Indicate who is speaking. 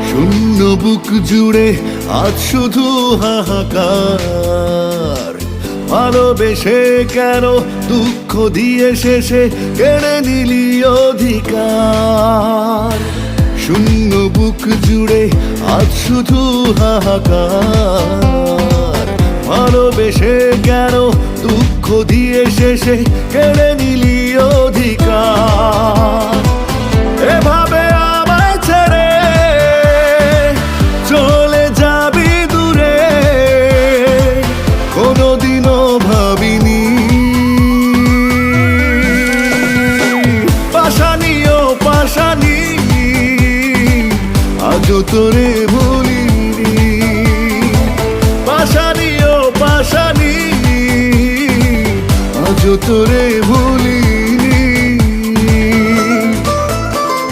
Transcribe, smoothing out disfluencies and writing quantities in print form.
Speaker 1: শূন্য বুক জুড়ে আজ শুধু হাহাকার, ভালোবেসে কেন দুঃখ দিয়ে শেষে কেড়ে নিলি অধিকার। শূন্য বুক জুড়ে আজ শুধু হাহাকার, ভালোবেসে কেন দুঃখ দিয়ে শেষে কেড়ে নিলি অধিকার। এভাবে আমায় ছেড়ে চলে যাবি দূরে, কোনোদিনও ভাবিনি। পাশানি ও পাশানি, আজও তোরে ভুলিনি। পাশানি ও পাশানি, আজও তোরে ভুলিনি।